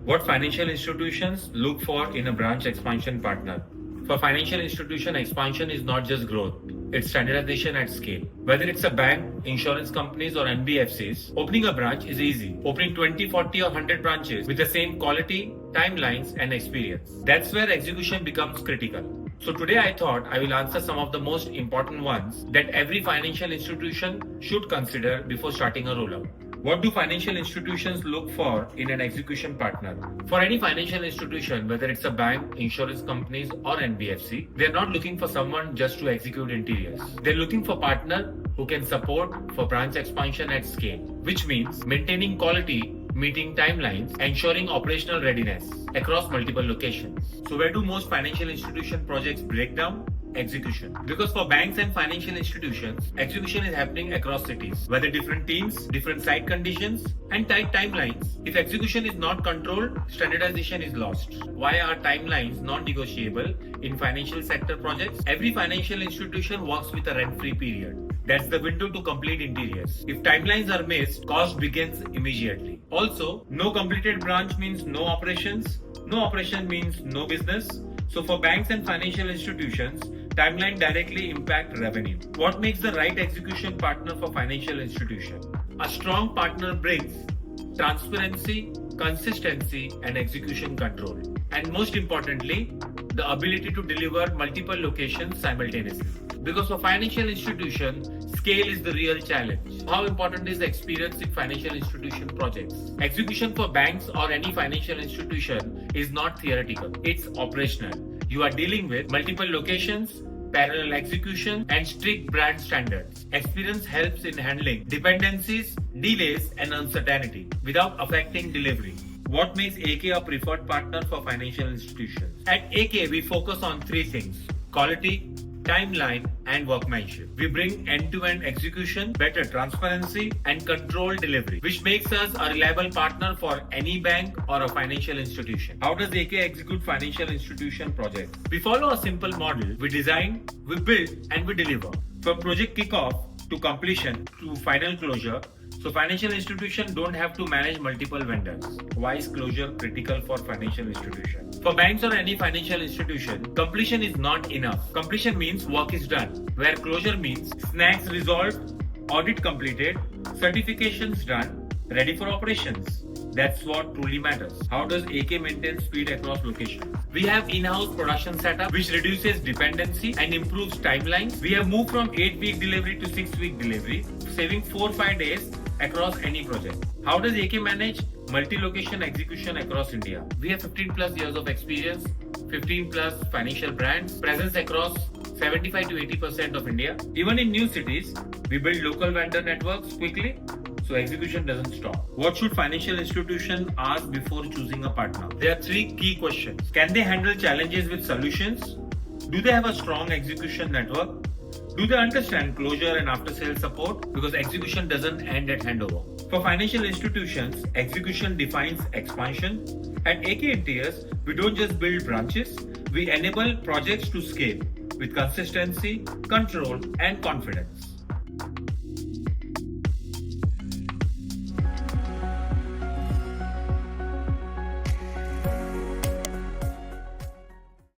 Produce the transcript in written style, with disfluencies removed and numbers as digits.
What financial institutions look for in a branch expansion partner? For financial institution, expansion is not just growth, it's standardization at scale. Whether it's a bank, insurance companies, or NBFCs, opening a branch is easy. Opening 20, 40, or 100 branches with the same quality, timelines, and experience. That's where execution becomes critical. So today I thought I will answer some of the most important ones that every financial institution should consider before starting a rollout. What do financial institutions look for in an execution partner? For any financial institution, whether it's a bank, insurance companies, or NBFC, they're not looking for someone just to execute interiors. They're looking for partner who can support for branch expansion at scale, which means maintaining quality, meeting timelines, ensuring operational readiness across multiple locations. So where do most financial institution projects break down? Execution. Because for banks and financial institutions, execution is happening across cities, whether different teams, different site conditions, and tight timelines. If execution is not controlled, standardization is lost. Why are timelines non-negotiable in financial sector projects? Every financial institution works with a rent-free period. That's the window to complete interiors. If timelines are missed, cost begins immediately. Also, no completed branch means no operations. No operation means no business. So for banks and financial institutions, timeline directly impact revenue. What makes the right execution partner for financial institution? A strong partner brings transparency, consistency, and execution control. And most importantly, the ability to deliver multiple locations simultaneously. Because for financial institution, scale is the real challenge. How important is the experience in financial institution projects? Execution for banks or any financial institution is not theoretical, it's operational. You are dealing with multiple locations, parallel execution, and strict brand standards. Experience helps in handling dependencies, delays, and uncertainty without affecting delivery. What makes AK a preferred partner for financial institutions? At AK, we focus on three things: quality, timeline, and workmanship. We bring end-to-end execution, better transparency, and controlled delivery, which makes us a reliable partner for any bank or a financial institution. How does AK execute financial institution projects? We follow a simple model. We design, we build, and we deliver. From project kickoff to completion to final closure, so financial institutions don't have to manage multiple vendors. Why is closure critical for financial institutions? For banks or any financial institution, completion is not enough. Completion means work is done, where closure means snags resolved, audit completed, certifications done, ready for operations. That's what truly matters. How does AK maintain speed across locations? We have in-house production setup which reduces dependency and improves timelines. We have moved from 8-week delivery to 6-week delivery, saving 4-5 days across any project. How does AK manage multi-location execution across India? We have 15 plus years of experience, 15 plus financial brands, presence across 75 to 80% of India. Even in new cities, we build local vendor networks quickly, so execution doesn't stop. What should financial institutions ask before choosing a partner? There are three key questions. Can they handle challenges with solutions? Do they have a strong execution network? Do they understand closure and after-sales support? Because execution doesn't end at handover. For financial institutions, execution defines expansion. At AK Interiors, we don't just build branches, we enable projects to scale with consistency, control, and confidence.